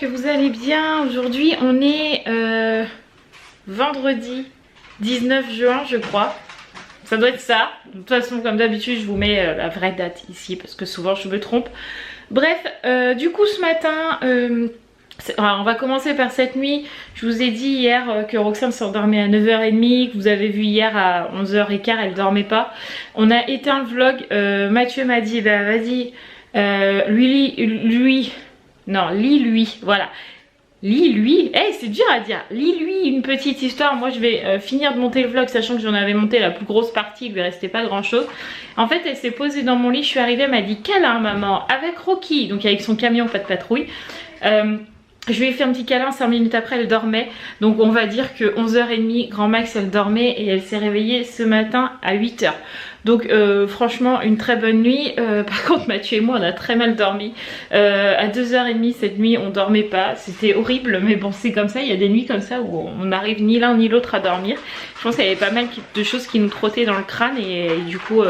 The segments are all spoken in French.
vous allez bien. Aujourd'hui on est vendredi 19 juin je crois. Ça doit être ça. De toute façon comme d'habitude je vous mets la vraie date ici parce que souvent je me trompe. Bref, du coup ce matin, alors on va commencer par cette nuit. Je vous ai dit hier que Roxane s'endormait à 9h30, que vous avez vu hier à 11h15 elle dormait pas. On a éteint le vlog, Mathieu m'a dit bah vas-y, lis-lui, voilà. Lis-lui, hey, c'est dur à dire, lis-lui une petite histoire. Moi je vais finir de monter le vlog, sachant que j'en avais monté la plus grosse partie, il lui restait pas grand chose. En fait elle s'est posée dans mon lit, je suis arrivée, elle m'a dit câlin maman, avec Rocky, donc avec son camion pas de patrouille. Je lui ai fait un petit câlin, 5 minutes après elle dormait. Donc on va dire que 11h30 grand max elle dormait et elle s'est réveillée ce matin à 8h. Donc franchement une très bonne nuit. Par contre Mathieu et moi on a très mal dormi. À 2h30 cette nuit on dormait pas. C'était horrible mais bon c'est comme ça. Il y a des nuits comme ça où on n'arrive ni l'un ni l'autre à dormir. Je pense qu'il y avait pas mal de choses qui nous trottaient dans le crâne et du coup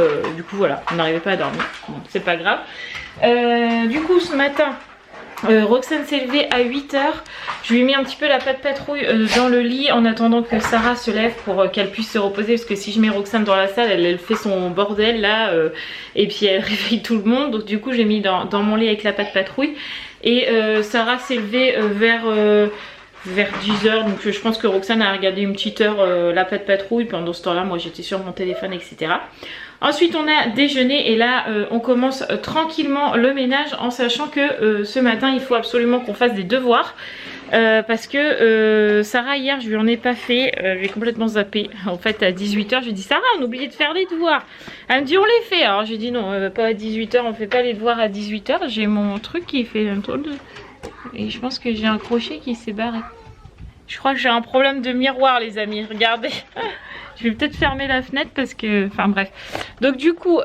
voilà, on n'arrivait pas à dormir. Bon, c'est pas grave. Du coup ce matin... Roxane s'est levée à 8h. Je lui ai mis un petit peu la patte patrouille dans le lit en attendant que Sarah se lève pour qu'elle puisse se reposer, parce que si je mets Roxane dans la salle elle fait son bordel là et puis elle réveille tout le monde. Donc du coup j'ai mis dans mon lit avec la patte patrouille et Sarah s'est levée vers 10h, donc je pense que Roxane a regardé une petite heure la patte patrouille. Pendant ce temps là moi j'étais sur mon téléphone etc. Ensuite on a déjeuné et là on commence tranquillement le ménage en sachant que ce matin il faut absolument qu'on fasse des devoirs parce que Sarah hier je lui en ai pas fait, j'ai complètement zappé. En fait à 18h je lui ai dit Sarah on a oublié de faire les devoirs. Elle me dit on les fait, alors j'ai dit non pas à 18h, on fait pas les devoirs à 18h. J'ai mon truc qui fait un tour de... et je pense que j'ai un crochet qui s'est barré. Je crois que j'ai un problème de miroir les amis, regardez. Je vais peut-être fermer la fenêtre parce que... Enfin bref. Donc du coup,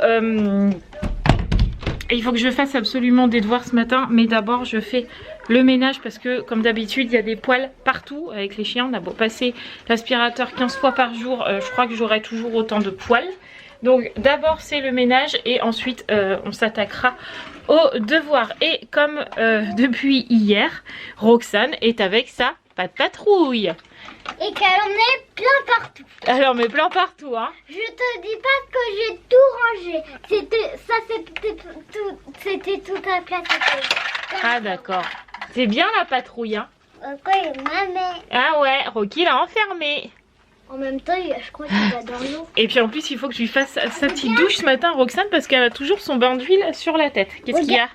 il faut que je fasse absolument des devoirs ce matin. Mais d'abord je fais le ménage parce que comme d'habitude il y a des poils partout avec les chiens. On a beau passer l'aspirateur 15 fois par jour, je crois que j'aurai toujours autant de poils. Donc d'abord c'est le ménage et ensuite on s'attaquera aux devoirs. Et comme depuis hier, Roxane est avec sa patte patrouille. Et qu'elle en est plein partout. Elle en met plein partout hein. Je te dis pas que j'ai tout rangé. C'était tout à place. Ah d'accord. C'est bien la patrouille hein. Quoi, maman. Ah ouais, Rocky l'a enfermé. En même temps, je crois qu'il va dans l'eau. Et puis en plus il faut que je lui fasse sa petite douche ce matin Roxane, parce qu'elle a toujours son bain d'huile sur la tête. Qu'est-ce qu'il y a?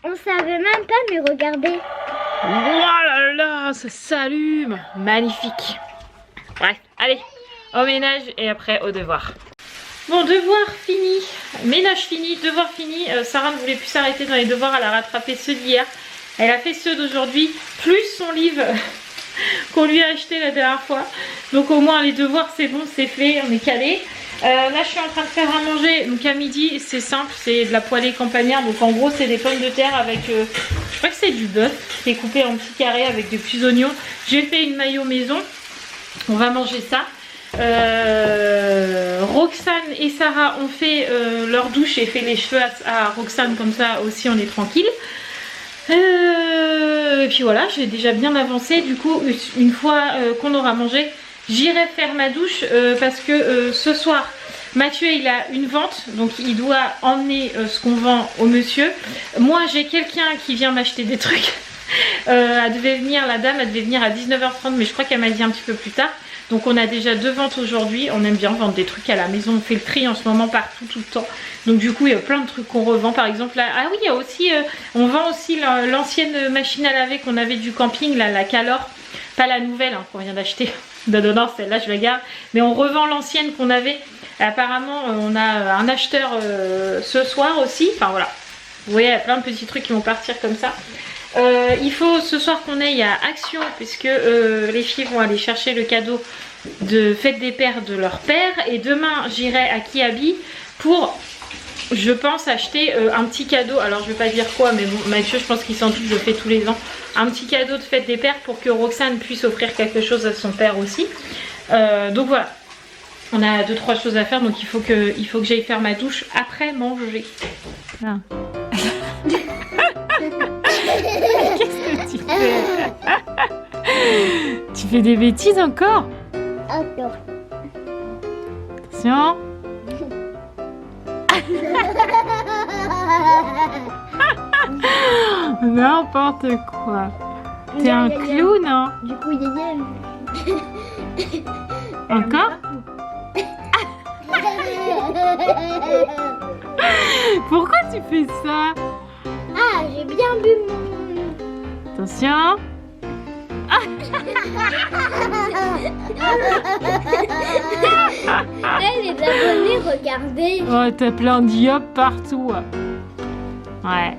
On savait même pas, mais regardez. Oh là là, ça s'allume. Magnifique. Bref, allez, au ménage et après au devoir. Bon, devoir fini, ménage fini, devoir fini. Sarah ne voulait plus s'arrêter dans les devoirs, elle a rattrapé ceux d'hier. Elle a fait ceux d'aujourd'hui, plus son livre qu'on lui a acheté la dernière fois. Donc au moins les devoirs c'est bon, c'est fait, on est calé. Là je suis en train de faire à manger, donc à midi c'est simple, c'est de la poêlée campagnard. Donc en gros c'est des pommes de terre avec, je crois que c'est du bœuf qui est coupé en petits carrés avec des petits oignons. J'ai fait une mayo maison, on va manger ça. Roxane et Sarah ont fait leur douche et fait les cheveux à Roxane, comme ça aussi on est tranquille. Et puis voilà, j'ai déjà bien avancé. Du coup une fois qu'on aura mangé, j'irai faire ma douche parce que ce soir Mathieu il a une vente, donc il doit emmener ce qu'on vend au monsieur. Moi j'ai quelqu'un qui vient m'acheter des trucs. Elle devait venir, la dame elle devait venir à 19h30, mais je crois qu'elle m'a dit un petit peu plus tard. Donc on a déjà 2 ventes aujourd'hui. On aime bien vendre des trucs à la maison, on fait le tri en ce moment partout tout le temps. Donc du coup il y a plein de trucs qu'on revend. Par exemple là, ah oui il y a aussi, on vend aussi l'ancienne machine à laver qu'on avait du camping, là, la Calor. Pas la nouvelle hein, qu'on vient d'acheter. Non, celle-là je la garde. Mais on revend l'ancienne qu'on avait. Apparemment on a un acheteur ce soir aussi. Enfin voilà. Vous voyez il y a plein de petits trucs qui vont partir comme ça. Il faut ce soir qu'on aille à Action, puisque les filles vont aller chercher le cadeau de fête des pères de leur père. Et demain j'irai à Kiabi pour, je pense, acheter un petit cadeau. Alors je vais pas dire quoi, mais bon, Mathieu je pense qu'il s'en doute, je le fais tous les ans. Un petit cadeau de fête des pères pour que Roxane puisse offrir quelque chose à son père aussi. Donc voilà, on a 2-3 choses à faire, donc il faut que j'aille faire ma douche après manger. Ah. Qu'est-ce que tu fais? fais? Tu fais des bêtises encore? Encore. Attention. N'importe quoi. T'es un clown, hein? Du coup, il est Encore? Pourquoi tu fais ça? Ah, j'ai bien bu mon... Attention. Hey, les abonnés, regardez. Oh, t'as plein d'yop partout. Ouais.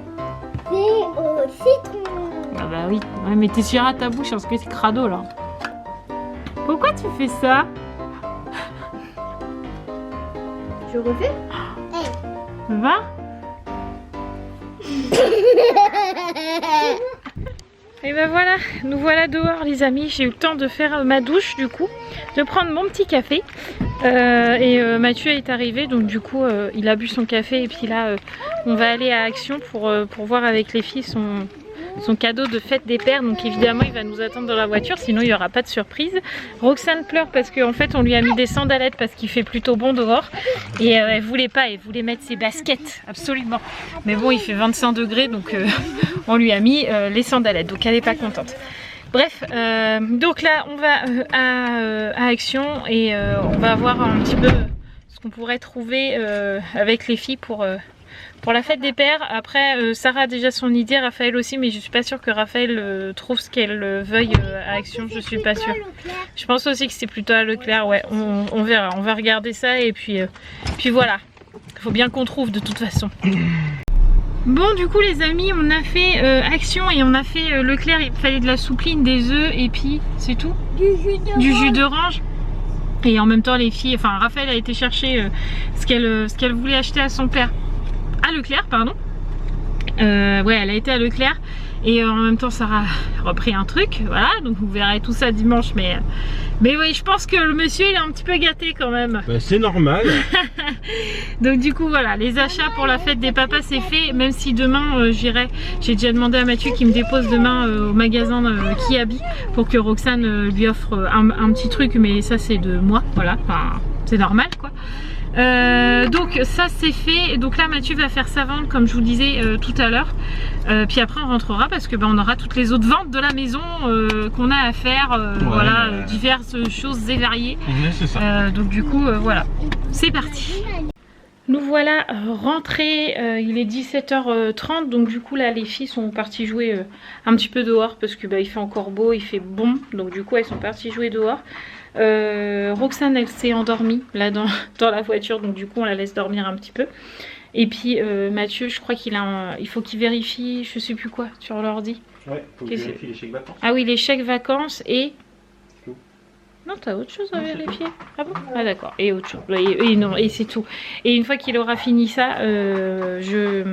C'est au citron. Ah bah oui. Ouais, mais t'es sûr à ta bouche parce que c'est crado là. Pourquoi tu fais ça? Je refais. Va. Et ben voilà, nous voilà dehors les amis. J'ai eu le temps de faire ma douche du coup, de prendre mon petit café. Mathieu est arrivé, donc du coup il a bu son café et puis là on va aller à Action pour voir avec les filles son cadeau de fête des pères. Donc évidemment il va nous attendre dans la voiture, sinon il n'y aura pas de surprise. Roxane pleure parce qu'en fait on lui a mis des sandalettes parce qu'il fait plutôt bon dehors. Et elle voulait pas, elle voulait mettre ses baskets, absolument. Mais bon il fait 25 degrés donc on lui a mis les sandalettes, donc elle n'est pas contente. Bref, donc là on va à Action et on va voir un petit peu ce qu'on pourrait trouver avec les filles pour la fête des pères. Après Sarah a déjà son idée, Raphaël aussi, mais je suis pas sûre que Raphaël trouve ce qu'elle veuille à Action, je suis pas sûre. Je pense aussi que c'est plutôt à Leclerc, ouais, on verra, on va regarder ça et puis voilà, il faut bien qu'on trouve de toute façon. Bon du coup les amis, on a fait Action et on a fait Leclerc, il fallait de la soupline, des œufs et puis c'est tout. Du jus d'orange. Et en même temps les filles, enfin Raphaël a été chercher ce qu'elle voulait acheter à son père. À Leclerc, pardon. Ouais, elle a été à Leclerc et en même temps Sarah a repris un truc, voilà, donc vous verrez tout ça dimanche, mais oui, je pense que le monsieur il est un petit peu gâté quand même. Bah, c'est normal. Donc du coup voilà, les achats pour la fête des papas c'est fait, même si demain j'irai, j'ai déjà demandé à Mathieu qui me dépose demain au magasin Kiabi pour que Roxane lui offre un petit truc, mais ça c'est de moi, voilà, enfin c'est normal quoi. Donc ça c'est fait, donc là Mathieu va faire sa vente comme je vous le disais tout à l'heure, puis après on rentrera parce que on aura toutes les autres ventes de la maison qu'on a à faire, ouais, voilà, diverses choses et variées, ouais, c'est ça. Donc du coup voilà, c'est parti. Nous voilà rentrés, il est 17h30, donc du coup là les filles sont parties jouer un petit peu dehors parce que il fait encore beau, il fait bon, donc du coup elles sont parties jouer dehors. Roxane elle s'est endormie là dans la voiture, donc du coup on la laisse dormir un petit peu. Et puis Mathieu, je crois il faut qu'il vérifie, je sais plus quoi, sur l'ordi. Ouais, faut qu'il vérifie les chèques vacances. Ah oui, les chèques vacances et... Non, t'as autre chose à vérifier. Ah bon? Ah d'accord, et autre chose. Et non, et c'est tout. Et une fois qu'il aura fini ça, je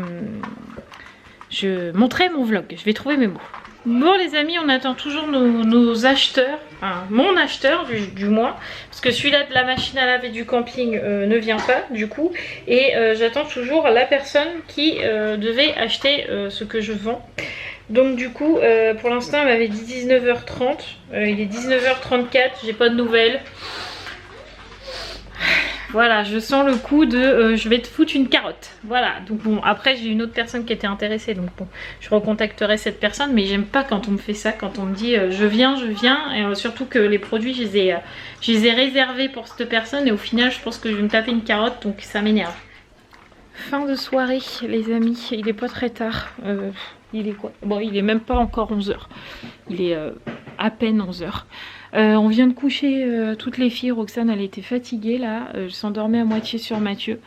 montrerai mon vlog. Je vais trouver mes mots. Bon les amis, on attend toujours nos acheteurs, enfin mon acheteur du mois, parce que celui-là de la machine à laver du camping ne vient pas du coup, et j'attends toujours la personne qui devait acheter ce que je vends. Donc du coup pour l'instant elle m'avait dit 19h30, il est 19h34, j'ai pas de nouvelles. Voilà, je sens le coup de je vais te foutre une carotte. Voilà, donc bon, après j'ai une autre personne qui était intéressée, donc bon, je recontacterai cette personne, mais j'aime pas quand on me fait ça, quand on me dit je viens, et surtout que les produits je les ai réservés pour cette personne, et au final je pense que je vais me taper une carotte, donc ça m'énerve. Fin de soirée les amis, il est pas très tard, il est quoi? Bon, il est même pas encore 11h, il est à peine 11h. On vient de coucher toutes les filles. Roxane elle était fatiguée là, elle s'endormait à moitié sur Mathieu,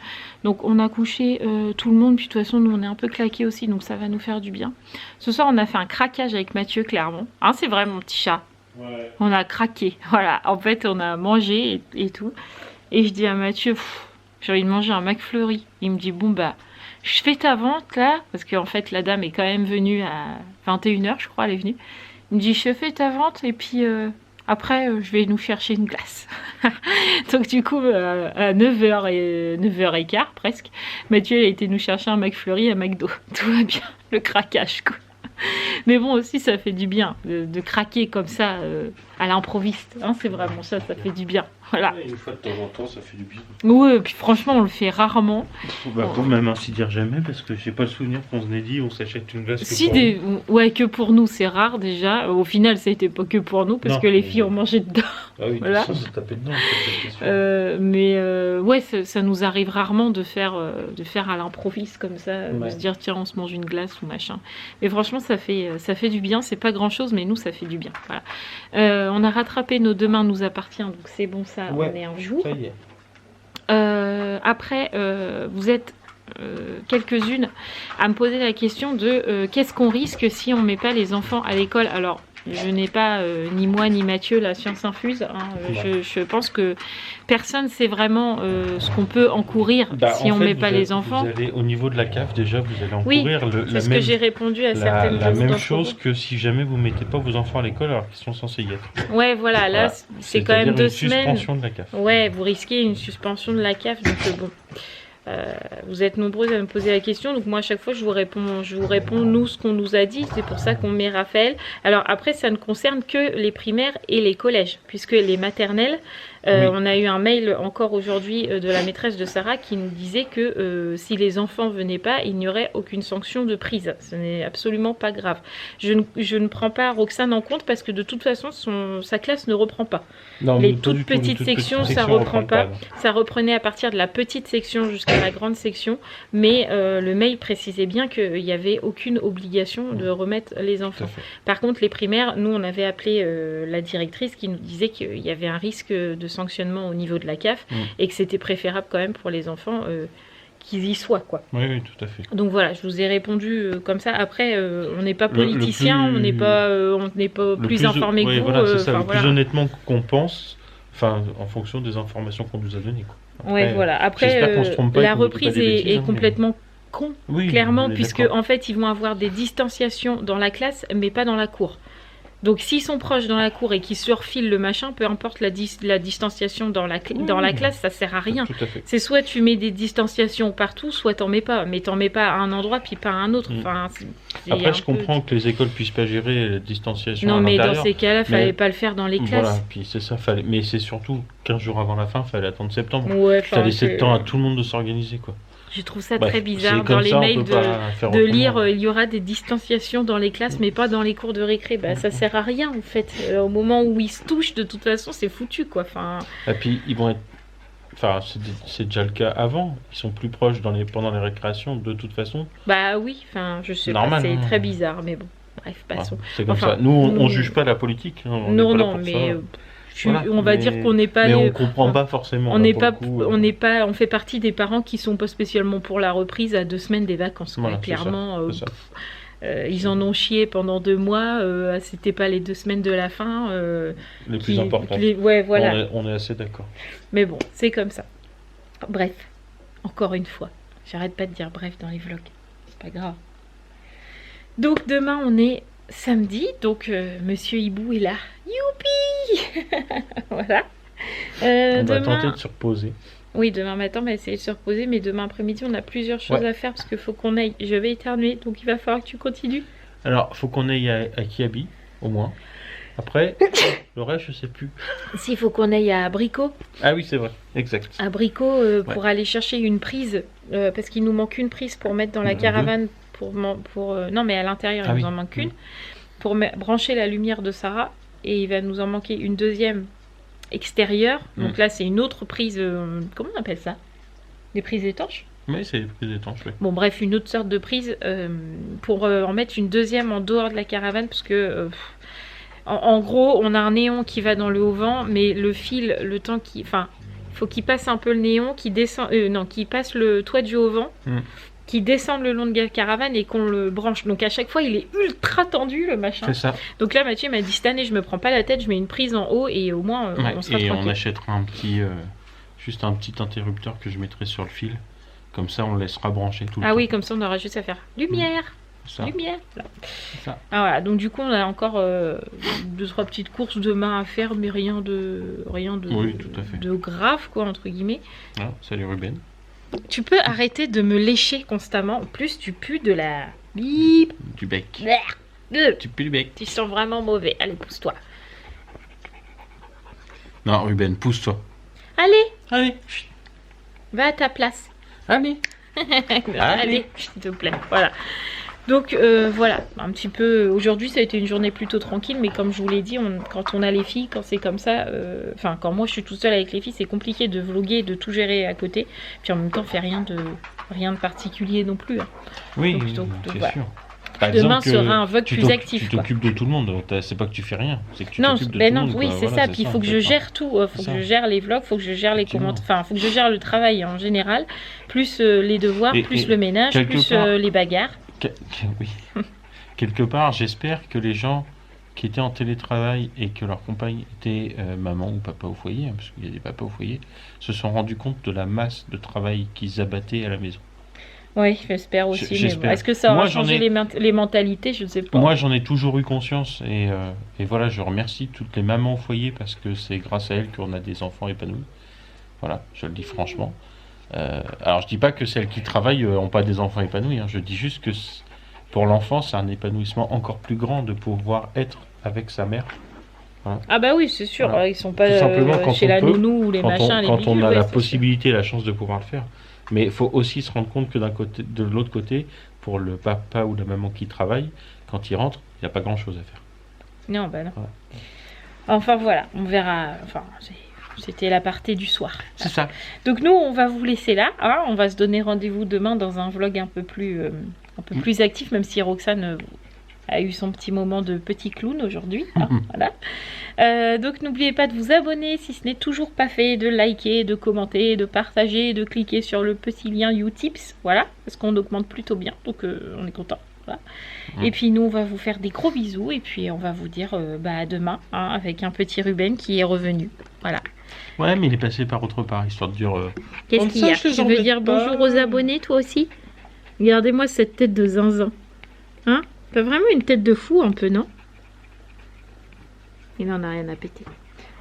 donc on a couché tout le monde, puis de toute façon nous on est un peu claqués aussi, donc ça va nous faire du bien. Ce soir on a fait un craquage avec Mathieu clairement, hein, c'est vrai mon petit chat, ouais. On a craqué, voilà, en fait on a mangé et tout, et je dis à Mathieu j'ai envie de manger un McFlurry, il me dit bon bah je fais ta vente là, parce qu'en fait la dame est quand même venue à 21h je crois, elle est venue, il me dit je fais ta vente et puis après je vais nous chercher une glace. Donc du coup à 9h15 presque, Mathieu a été nous chercher un McFlurry à McDo. Tout va bien, le craquage quoi. Mais bon, aussi, ça fait du bien de craquer comme ça à l'improviste. Hein, c'est vraiment ça fait du bien. Voilà. Une fois de temps en temps, ça fait du bien. Oui, puis franchement, on le fait rarement. Bah, pour même ainsi dire jamais, parce que j'ai pas le souvenir qu'on se l'ait dit, on s'achète une glace. Que Si, pour ouais, que pour nous, c'est rare déjà. Au final, ça a été pas que pour nous, parce Non, que les mais- filles ont mangé dedans. Ah oui, Voilà. ça tapé dedans, en fait, cette question. Mais ouais, ça nous arrive rarement de faire à l'improviste comme ça, de Ouais. se dire tiens, on se mange une glace ou machin. Mais franchement, ça fait du bien. C'est pas grand chose, mais nous, ça fait du bien. Voilà. On a rattrapé nos Demain nous appartient, donc c'est bon, ça, Ouais. on est un jour. Ça y est. Après, vous êtes quelques-unes à me poser la question de qu'est-ce qu'on risque si on met pas les enfants à l'école. Alors, je n'ai pas ni moi ni Mathieu la science infuse. Hein. Je pense que personne sait vraiment ce qu'on peut encourir si on met pas les enfants. Vous allez, au niveau de la CAF, déjà, vous allez Oui, encourir c'est ce que j'ai répondu à certaines la même d'entre chose vous. que si jamais vous mettez pas vos enfants à l'école alors qu'ils sont censés y être. Ouais, voilà, là, Voilà. c'est quand même C'est-à-dire 2 semaines. Une suspension de la CAF. Ouais, vous risquez une suspension de la CAF, donc bon. Vous êtes nombreux à me poser la question, donc moi à chaque fois je vous réponds nous ce qu'on nous a dit, c'est pour ça qu'on met Raphaël. Alors après ça ne concerne que les primaires et les collèges, puisque les maternelles, Oui. on a eu un mail encore aujourd'hui de la maîtresse de Sarah qui nous disait que si les enfants venaient pas, il n'y aurait aucune sanction de prise. Ce n'est absolument pas grave. Je ne prends pas Roxane en compte parce que de toute façon sa classe ne reprend pas. Non, Les mais pas toutes du tout, les petites toutes sections, petites ça sections reprend reprennent pas. non. Ça reprenait à partir de la petite section jusqu'à la grande section, mais le mail précisait bien qu'il n'y avait aucune obligation de remettre les Tout à enfants. fait. Par contre, les primaires, nous on avait appelé la directrice qui nous disait qu'il y avait un risque de sanctionnement au niveau de la CAF et que c'était préférable quand même pour les enfants qu'ils y soient, quoi. Oui, oui, tout à fait. Donc voilà, je vous ai répondu comme ça. Après, on n'est pas politicien, plus- on n'est pas plus informé oui, que vous. voilà, c'est ça, enfin, le voilà. plus honnêtement qu'on pense, enfin, en fonction des informations qu'on nous a données, quoi. Après, Ouais, voilà. Après, j'espère qu'on se trompe pas et la qu'on nous dit pas reprise des est bêtises, hein, mais- complètement con, Oui, clairement, on est puisque d'accord. en fait, ils vont avoir des distanciations dans la classe, mais pas dans la cour. Donc, s'ils sont proches dans la cour et qu'ils se refilent le machin, peu importe la distanciation dans la classe, ça sert à rien. Tout à fait. C'est soit tu mets des distanciations partout, soit t'en mets pas. Mais t'en mets pas à un endroit puis pas à un autre. Enfin, c'est un Après, je peu- comprends que les écoles puissent pas gérer la distanciation Non, à mais dans l'intérieur. ces cas-là, fallait mais- pas le faire dans les Voilà, classes. puis c'est ça, fallait... mais c'est surtout 15 jours avant la fin, fallait attendre septembre. Ouais, Ça enfin, laissait je- le temps à tout le monde de s'organiser, quoi. Je trouve ça Bref, très c'est bizarre comme dans les ça, on mails peut pas faire de autrement. lire il y aura des distanciations dans les classes mais pas dans les cours de récré. Bah ça sert à rien en fait. Au moment où ils se touchent, de toute façon, c'est foutu quoi. Enfin, Et puis, ils vont être... Enfin, c'est déjà le cas avant. Ils sont plus proches pendant les récréations, de toute façon. bah oui, enfin, je sais Normal, pas, c'est hein. très bizarre mais bon. Bref, passons. Voilà, c'est comme Enfin, ça. Nous, on nous- juge pas la politique. Hein, on Non n'est pas là non, pour mais ça. Voilà, on va mais- dire qu'on n'est pas Mais les- on comprend pas forcément. on là, n'est pour pas, le coup, on fait partie des parents qui sont pas spécialement pour la reprise à 2 semaines des vacances. Quoi. Voilà, c'est ça, Clairement, c'est ça. ils en ont chié pendant 2 mois. C'était pas les 2 semaines de la fin. Les plus importants. Ouais, voilà. On est assez d'accord. Mais bon, c'est comme ça. Bref, encore une fois, j'arrête pas de dire bref dans les vlogs. C'est pas grave. Donc demain, on est samedi. Donc Monsieur Hibou est là. Youpi. Voilà. On va Demain... tenter de se reposer. Oui, demain matin, on va essayer de se reposer. Mais demain après-midi, on a plusieurs choses Ouais. à faire parce qu'il faut qu'on aille. Je vais éternuer, donc il va falloir que tu continues. Alors, faut qu'on aille à Kiabi, au moins. Après, le reste, je sais plus. S'il faut qu'on aille à Abricot. Ah oui, c'est vrai, exact. À Bricot pour aller chercher une prise parce qu'il nous manque une prise pour mettre dans la Deux. caravane non mais à l'intérieur Ah il oui. nous en manque une pour brancher la lumière de Sarah et il va nous en manquer une deuxième extérieure donc là c'est une autre prise comment on appelle ça, des prises étanches. Oui, c'est plus étanche, oui. Bon bref, une autre sorte de prise pour en mettre une deuxième en dehors de la caravane parce que en gros on a un néon qui va dans le haut vent mais le fil, le temps qui... Enfin, il faut qu'il passe un peu le néon, qui descend, qui passe le toit du haut vent, qui descende le long de la caravane et qu'on le branche. Donc à chaque fois il est ultra tendu le machin. C'est ça. Donc là Mathieu m'a dit cette année je me prends pas la tête, je mets une prise en haut et au moins Ouais, on sera et on tranquille. achètera juste un petit interrupteur que je mettrai sur le fil. Comme ça, on le laissera brancher tout le Ah temps. oui, comme ça on aura juste à faire lumière. Ça. Lumière. Voilà. Ça. Ah, voilà. Donc du coup on a encore 2-3 petites courses demain à faire, mais rien de Oui, tout à fait. de grave quoi entre guillemets. Ah, salut Ruben. Tu peux arrêter de me lécher constamment. En plus tu pues de la bip. Du bec. Tu pues le bec. Tu sens vraiment mauvais. Allez, pousse-toi. Non, Ruben, pousse-toi. Allez, Allez. va à ta place. Allez. Allez, s'il te plaît. Voilà. Donc voilà, un petit peu. Aujourd'hui, ça a été une journée plutôt tranquille, mais comme je vous l'ai dit, quand on a les filles, quand c'est comme ça, enfin, quand moi je suis toute seule avec les filles, c'est compliqué de vloguer, de tout gérer à côté. Puis en même temps, on fait rien de particulier non plus. Hein. Oui, Donc, c'est voilà. sûr. Par Demain exemple, sera un vlog plus actif. Tu t'occupes de tout le monde. C'est pas que tu fais rien, c'est que tu Non, t'occupes de ben tout le non, monde. oui, quoi. c'est Voilà, ça. Puis il faut que je gère tout. Faut que ça. je gère les vlogs, faut que je gère les Effectivement. commentaires. Enfin, faut que je gère le travail en général, plus les devoirs, plus le ménage, quelque plus part- les bagarres. Oui. Quelque part, j'espère que les gens qui étaient en télétravail et que leur compagne était maman ou papa au foyer, hein, parce qu'il y a des papas au foyer, se sont rendus compte de la masse de travail qu'ils abattaient à la maison. Oui, j'espère aussi. Mais J'espère. bon, est-ce que ça aura Moi, j'en changé ai- les mentalités? Je ne sais pas. Moi, j'en ai toujours eu conscience et voilà, je remercie toutes les mamans au foyer parce que c'est grâce à elles qu'on a des enfants épanouis. Voilà, je le dis franchement. Alors, je dis pas que celles qui travaillent n'ont pas des enfants épanouis, hein, je dis juste que pour l'enfant, c'est un épanouissement encore plus grand de pouvoir être avec sa mère. Ah bah oui, c'est sûr. Voilà. Ils sont pas Tout simplement, quand chez on la peut, nounou ou les machins, les quand on bidules, a ouais, la c'est sûr. possibilité, la chance de pouvoir le faire. Mais il faut aussi se rendre compte que de l'autre côté, pour le papa ou la maman qui travaille, quand il rentre, il n'y a pas grand-chose à faire. Non, bah non. Voilà. Enfin voilà, on verra. Enfin, c'était l'aparté du soir. C'est ça. Donc nous, on va vous laisser là. Hein. On va se donner rendez-vous demain dans un vlog un peu plus actif, même si Roxane a eu son petit moment de petit clown aujourd'hui. Hein, voilà. Donc n'oubliez pas de vous abonner si ce n'est toujours pas fait, de liker, de commenter, de partager, de cliquer sur le petit lien Utips. Voilà, parce qu'on augmente plutôt bien, donc on est content. Voilà. Et puis nous, on va vous faire des gros bisous et puis on va vous dire à demain hein, avec un petit Ruben qui est revenu. Voilà. Ouais, mais il est passé par autre part, histoire de dire... Qu'est-ce Comme qu'il ça, y a? je les Tu veux embête dire pas. bonjour aux abonnés, toi aussi? Regardez-moi cette tête de zinzin. Hein? T'as vraiment une tête de fou un peu, non? Il n'en a rien à péter.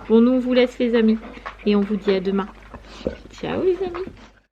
Bon, nous, on vous laisse les amis. Et on vous dit à demain. Ciao les amis.